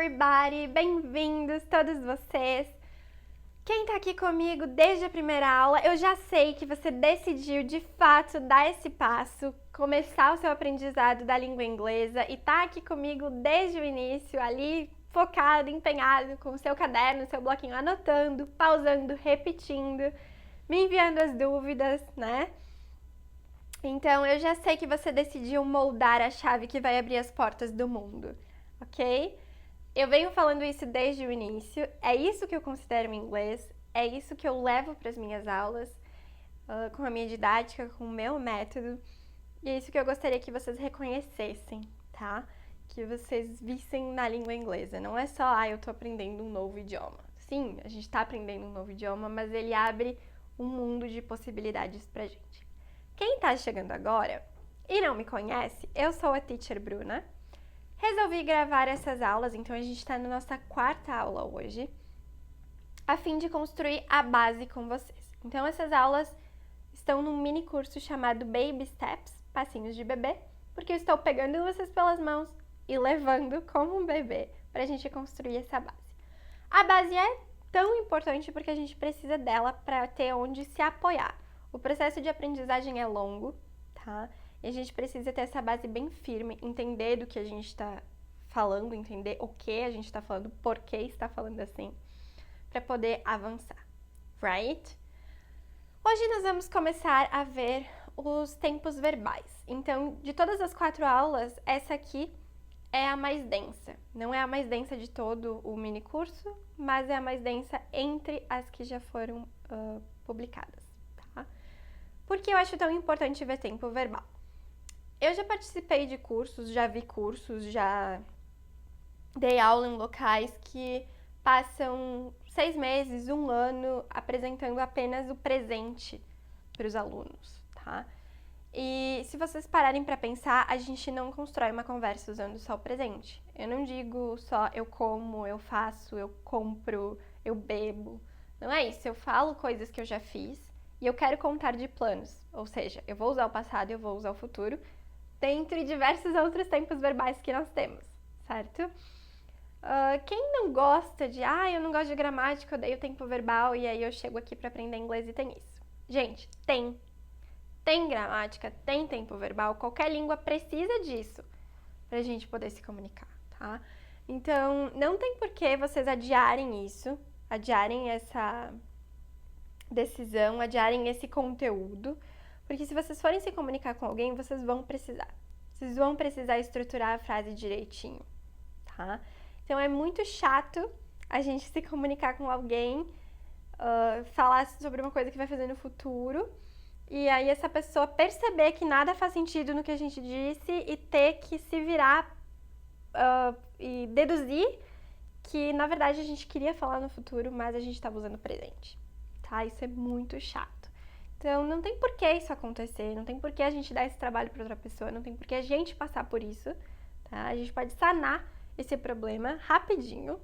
everybody! Bem-vindos todos vocês! Quem tá aqui comigo desde a primeira aula, eu já sei que você decidiu de fato dar esse passo, começar o seu aprendizado da língua inglesa e tá aqui comigo desde o início, ali focado, empenhado, com o seu caderno, seu bloquinho, anotando, pausando, repetindo, me enviando as dúvidas, né? Então, eu já sei que você decidiu moldar a chave que vai abrir as portas do mundo, ok? Eu venho falando isso desde o início, é isso que eu considero inglês, é isso que eu levo para as minhas aulas, com a minha didática, com o meu método, e é isso que eu gostaria que vocês reconhecessem, tá? Que vocês vissem na língua inglesa. Não é só, eu tô aprendendo um novo idioma. Sim, a gente tá aprendendo um novo idioma, mas ele abre um mundo de possibilidades pra gente. Quem tá chegando agora e não me conhece, eu sou a Teacher Bruna. Resolvi gravar essas aulas, então a gente está na nossa quarta aula hoje, a fim de construir a base com vocês. Então essas aulas estão num mini curso chamado Baby Steps, passinhos de bebê, porque eu estou pegando vocês pelas mãos e levando como um bebê para a gente construir essa base. A base é tão importante porque a gente precisa dela para ter onde se apoiar. O processo de aprendizagem é longo, tá? E a gente precisa ter essa base bem firme, entender do que a gente está falando, entender o que a gente está falando, por que está falando assim, para poder avançar, right? Hoje nós vamos começar a ver os tempos verbais. Então, de todas as 4 aulas, essa aqui é a mais densa. Não é a mais densa de todo o mini curso, mas é a mais densa entre as que já foram publicadas, tá? Por que eu acho tão importante ver tempo verbal? Eu já participei de cursos, já vi cursos, já dei aula em locais que passam 6 meses, 1 ano, apresentando apenas o presente para os alunos, tá? E se vocês pararem para pensar, a gente não constrói uma conversa usando só o presente. Eu não digo só eu como, eu faço, eu compro, eu bebo. Não é isso, eu falo coisas que eu já fiz e eu quero contar de planos. Ou seja, eu vou usar o passado e eu vou usar o futuro, dentre diversos outros tempos verbais que nós temos, certo? Quem não gosta de, eu não gosto de gramática, eu odeio tempo verbal e aí eu chego aqui para aprender inglês e tem isso. Gente, tem gramática, tem tempo verbal, qualquer língua precisa disso pra gente poder se comunicar, tá? Então, não tem por que vocês adiarem isso, adiarem essa decisão, adiarem esse conteúdo, porque se vocês forem se comunicar com alguém, vocês vão precisar. Vocês vão precisar estruturar a frase direitinho, tá? Então, é muito chato a gente se comunicar com alguém, falar sobre uma coisa que vai fazer no futuro, e aí essa pessoa perceber que nada faz sentido no que a gente disse e ter que se virar e deduzir que, na verdade, a gente queria falar no futuro, mas a gente estava usando o presente, tá? Isso é muito chato. Então, não tem por que isso acontecer, não tem por que a gente dar esse trabalho para outra pessoa, não tem por que a gente passar por isso, tá? A gente pode sanar esse problema rapidinho,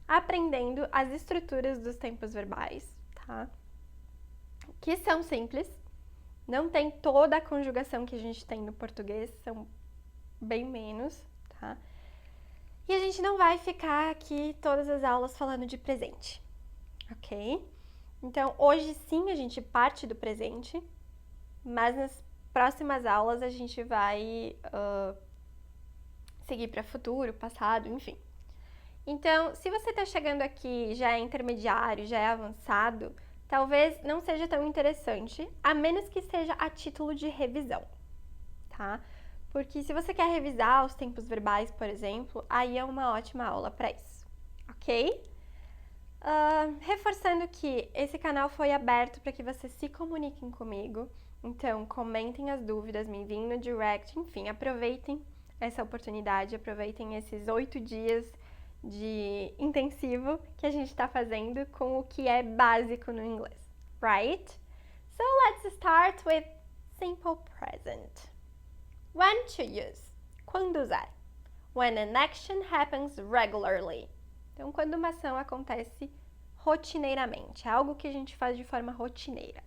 aprendendo as estruturas dos tempos verbais, tá? Que são simples, não tem toda a conjugação que a gente tem no português, são bem menos, tá? E a gente não vai ficar aqui todas as aulas falando de presente, ok? Então, hoje sim a gente parte do presente, mas nas próximas aulas a gente vai seguir para futuro, passado, enfim. Então, se você está chegando aqui, já é intermediário, já é avançado, talvez não seja tão interessante, a menos que seja a título de revisão, tá? Porque se você quer revisar os tempos verbais, por exemplo, aí é uma ótima aula para isso, ok? Reforçando que esse canal foi aberto para que vocês se comuniquem comigo, então comentem as dúvidas, me enviem no direct, enfim, aproveitem essa oportunidade, aproveitem esses 8 dias de intensivo que a gente está fazendo com o que é básico no inglês, right? So let's start with simple present. When to use? Quando usar? When an action happens regularly. Então, quando uma ação acontece rotineiramente, é algo que a gente faz de forma rotineira.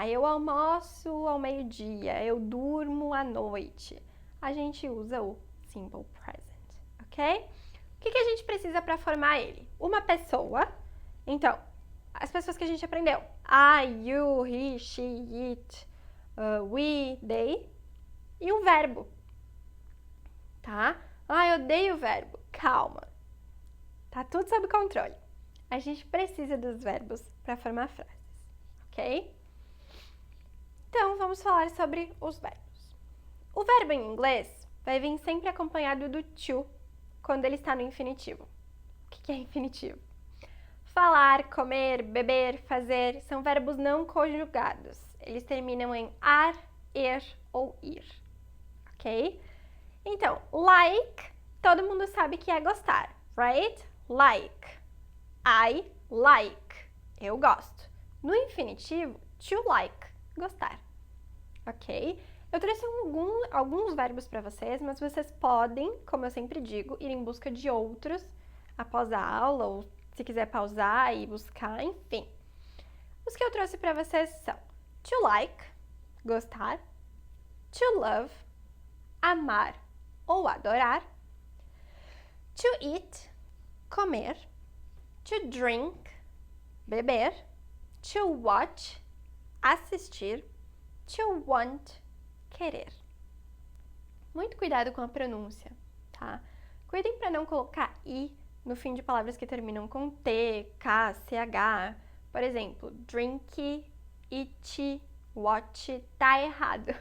Eu almoço ao meio-dia, eu durmo à noite. A gente usa o simple present, ok? que a gente precisa para formar ele? Uma pessoa. Então, as pessoas que a gente aprendeu. I, you, he, she, it, we, they. E um verbo. Tá? Eu odeio o verbo. Calma. Tá tudo sob controle. A gente precisa dos verbos para formar frases. Ok? Então, vamos falar sobre os verbos. O verbo em inglês vai vir sempre acompanhado do to quando ele está no infinitivo. O que é infinitivo? Falar, comer, beber, fazer são verbos não conjugados. Eles terminam em ar, er ou ir. Ok? Então, like, todo mundo sabe que é gostar, right? Like. I like. Eu gosto. No infinitivo, to like. Gostar. Ok? Eu trouxe alguns verbos para vocês, mas vocês podem, como eu sempre digo, ir em busca de outros após a aula, ou se quiser pausar e buscar, enfim. Os que eu trouxe para vocês são to like, gostar, to love, amar ou adorar, to eat, comer, to drink, beber, to watch, assistir, to want, querer. Muito cuidado com a pronúncia, tá? Cuidem para não colocar i no fim de palavras que terminam com t, k, ch. Por exemplo, drink, eat, watch, tá errado,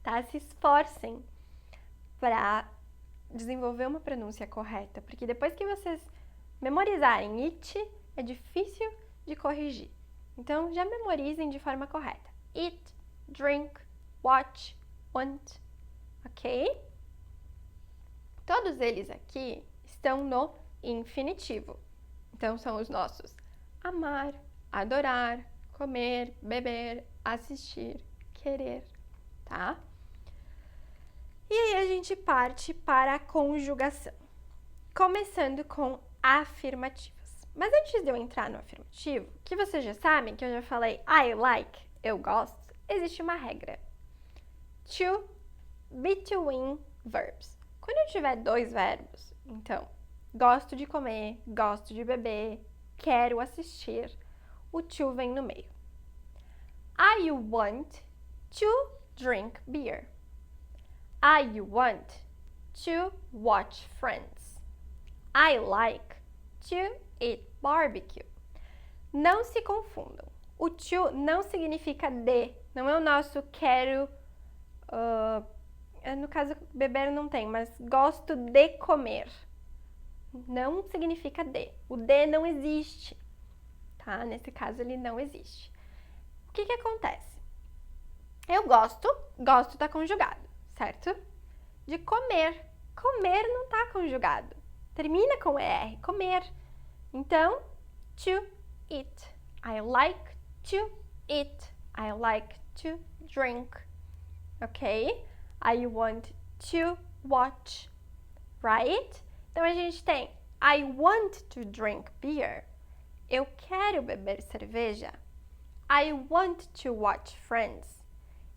tá? Se esforcem para desenvolver uma pronúncia correta, porque depois que vocês memorizarem it, é difícil de corrigir. Então, já memorizem de forma correta. Eat, drink, watch, want, ok? Todos eles aqui estão no infinitivo. Então, são os nossos amar, adorar, comer, beber, assistir, querer, tá? E aí a gente parte para a conjugação, começando com afirmativas. Mas antes de eu entrar no afirmativo, que vocês já sabem, que eu já falei I like, eu gosto, existe uma regra. To, between verbs. Quando eu tiver dois verbos, então, gosto de comer, gosto de beber, quero assistir, o to vem no meio. I want to drink beer. I want to watch Friends. I like to eat barbecue. Não se confundam. O to não significa de. Não é o nosso quero. No caso, beber não tem, mas gosto de comer. Não significa de. O de não existe. Tá? Nesse caso, ele não existe. O que acontece? Eu gosto tá conjugado, certo? De comer. Comer não tá conjugado. Termina com er, comer. Então, to eat. I like to eat. I like to drink. Ok? I want to watch. Right? Então, a gente tem I want to drink beer. Eu quero beber cerveja. I want to watch Friends.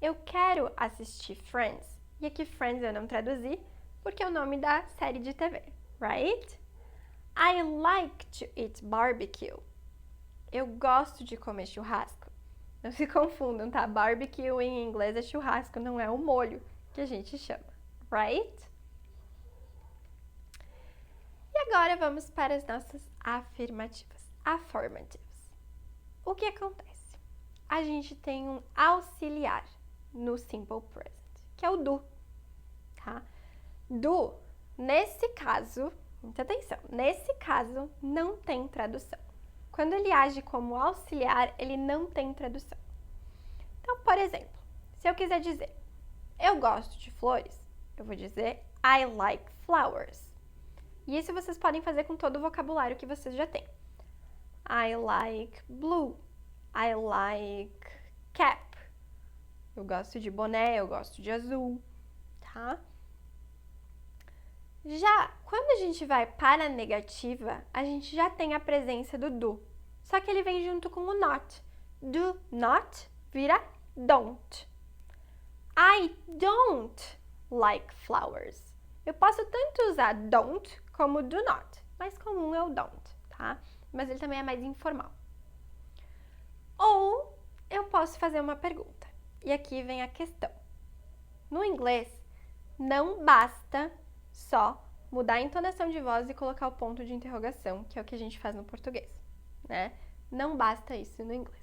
Eu quero assistir Friends. E aqui Friends eu não traduzi, porque é o nome da série de TV, right? I like to eat barbecue. Eu gosto de comer churrasco. Não se confundam, tá? Barbecue em inglês é churrasco, não é o molho que a gente chama, right? E agora vamos para as nossas afirmativas. Affirmatives. O que acontece? A gente tem um auxiliar no simple present, que é o do, tá? Do, nesse caso, muita atenção, nesse caso não tem tradução. Quando ele age como auxiliar, ele não tem tradução. Então, por exemplo, se eu quiser dizer eu gosto de flores, eu vou dizer I like flowers. E isso vocês podem fazer com todo o vocabulário que vocês já têm. I like blue. I like cap. Eu gosto de boné, eu gosto de azul, tá? Já quando a gente vai para a negativa, a gente já tem a presença do do. Só que ele vem junto com o not. Do not vira don't. I don't like flowers. Eu posso tanto usar don't como do not. Mais comum é o don't, tá? Mas ele também é mais informal. Ou eu posso fazer uma pergunta. E aqui vem a questão. No inglês, não basta só mudar a entonação de voz e colocar o ponto de interrogação, que é o que a gente faz no português, né? Não basta isso no inglês.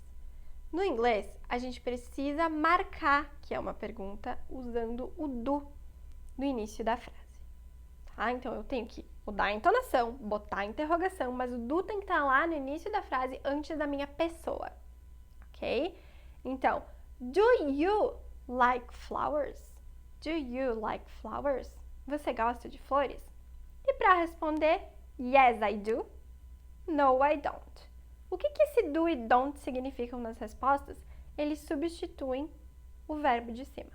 No inglês, a gente precisa marcar que é uma pergunta usando o do no início da frase, tá? Então, eu tenho que mudar a entonação, botar a interrogação, mas o do tem que estar lá no início da frase antes da minha pessoa, ok? Então, do you like flowers? Do you like flowers? Você gosta de flores? E para responder, yes, I do. No, I don't. O que esse do e don't significam nas respostas? Eles substituem o verbo de cima,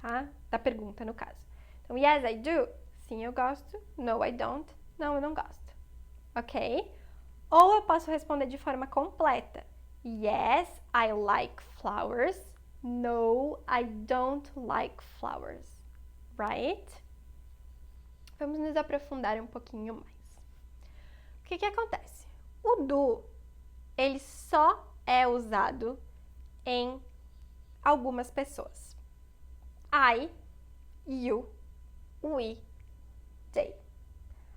tá? Da pergunta, no caso. Então, yes, I do. Sim, eu gosto. No, I don't. Não, eu não gosto. Ok? Ou eu posso responder de forma completa. Yes, I like flowers. No, I don't like flowers. Right? Vamos nos aprofundar um pouquinho mais. O que acontece? O do, ele só é usado em algumas pessoas. I, you, we, they.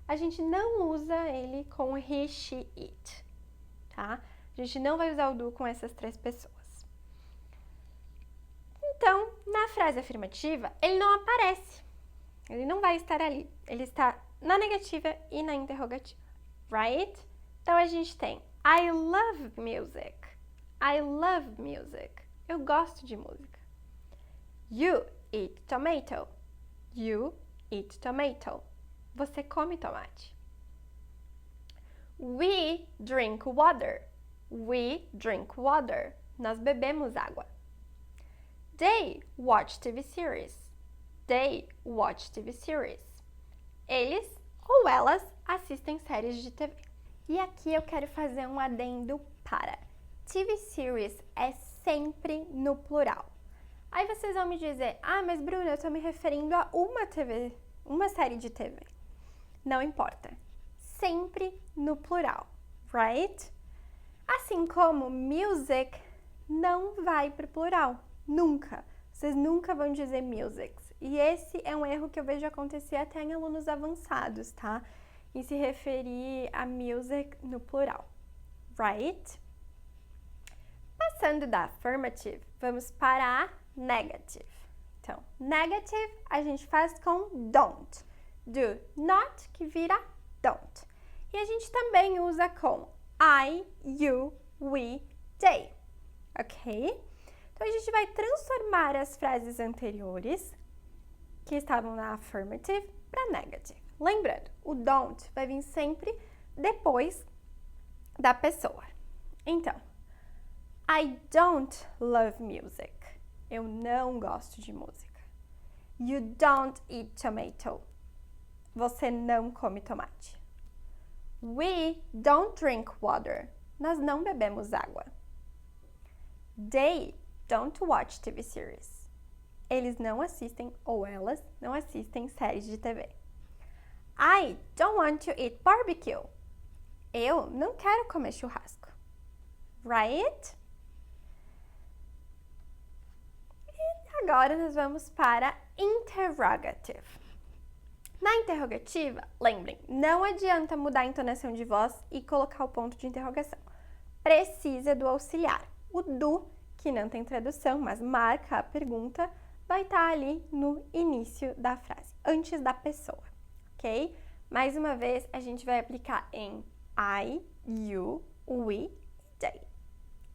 A gente não usa ele com he, she, it, tá? A gente não vai usar o do com essas três pessoas. Então, na frase afirmativa, ele não aparece. Ele não vai estar ali. Ele está na negativa e na interrogativa, right? Então, a gente tem I love music. I love music. Eu gosto de música. You eat tomato. You eat tomato. Você come tomate. We drink water. We drink water. Nós bebemos água. They watch TV series. They watch TV series. Eles ou elas assistem séries de TV. E aqui eu quero fazer um adendo para. TV series é sempre no plural. Aí vocês vão me dizer, mas Bruna, eu tô me referindo a uma série de TV. Não importa. Sempre no plural, right? Assim como music não vai pro plural. Nunca. Vocês nunca vão dizer musics. E esse é um erro que eu vejo acontecer até em alunos avançados, tá? Em se referir a music no plural, right? Passando da affirmative, vamos para a negative. Então, negative a gente faz com don't. Do not, que vira don't. E a gente também usa com I, you, we, they. Ok? Então, a gente vai transformar as frases anteriores, que estavam na affirmative, para negative. Lembrando, o don't vai vir sempre depois da pessoa. Então, I don't love music. Eu não gosto de música. You don't eat tomato. Você não come tomate. We don't drink water. Nós não bebemos água. They don't watch TV series. Eles não assistem ou elas não assistem séries de TV. I don't want to eat barbecue. Eu não quero comer churrasco. Right? E agora nós vamos para interrogative. Na interrogativa, lembrem, não adianta mudar a entonação de voz e colocar o ponto de interrogação. Precisa do auxiliar. O do, que não tem tradução, mas marca a pergunta, vai estar ali no início da frase, antes da pessoa, ok? Mais uma vez, a gente vai aplicar em I, you, we, they,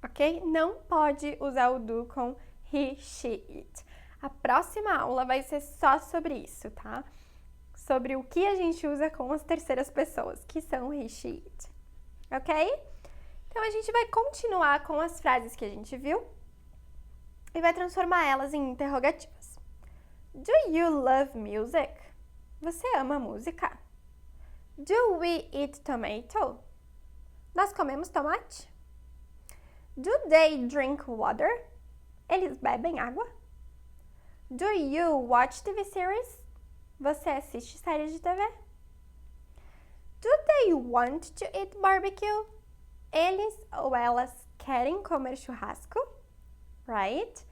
ok? Não pode usar o do com he, she, it. A próxima aula vai ser só sobre isso, tá? Sobre o que a gente usa com as terceiras pessoas, que são he, she, it, ok? Então, a gente vai continuar com as frases que a gente viu e vai transformar elas em interrogativas. Do you love music? Você ama música? Do we eat tomato? Nós comemos tomate? Do they drink water? Eles bebem água? Do you watch TV series? Você assiste séries de TV? Do they want to eat barbecue? Eles ou elas querem comer churrasco? Right?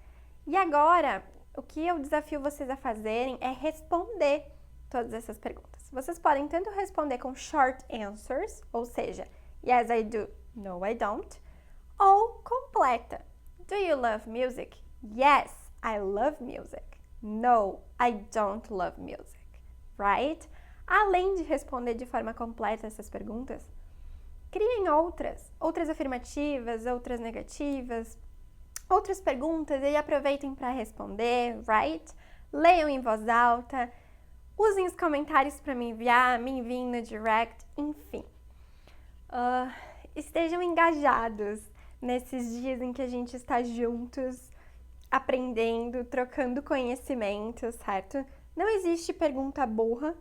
E agora, o que eu desafio vocês a fazerem é responder todas essas perguntas. Vocês podem tanto responder com short answers, ou seja, yes I do, no I don't, ou completa. Do you love music? Yes, I love music. No, I don't love music. Right? Além de responder de forma completa essas perguntas, criem outras afirmativas, outras negativas, outras perguntas e aproveitem para responder, right? Leiam em voz alta, usem os comentários para me enviar no direct, enfim. Estejam engajados nesses dias em que a gente está juntos, aprendendo, trocando conhecimento, certo? Não existe pergunta burra,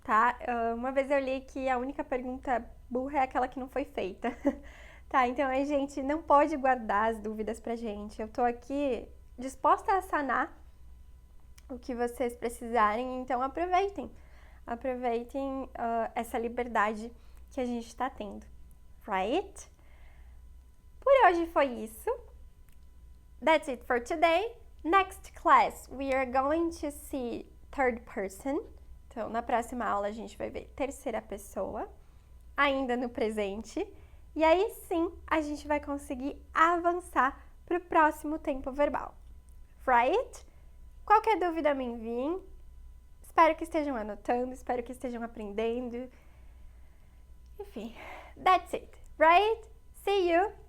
tá? Uma vez eu li que a única pergunta burra é aquela que não foi feita. Tá, então a gente não pode guardar as dúvidas pra gente. Eu tô aqui disposta a sanar o que vocês precisarem, então aproveitem. Aproveitem essa liberdade que a gente tá tendo, right? Por hoje foi isso. That's it for today. Next class, we are going to see third person. Então, na próxima aula a gente vai ver terceira pessoa, ainda no presente. E aí sim, a gente vai conseguir avançar para o próximo tempo verbal. Right? Qualquer dúvida me enviem. Espero que estejam anotando, espero que estejam aprendendo. Enfim, that's it, right? See you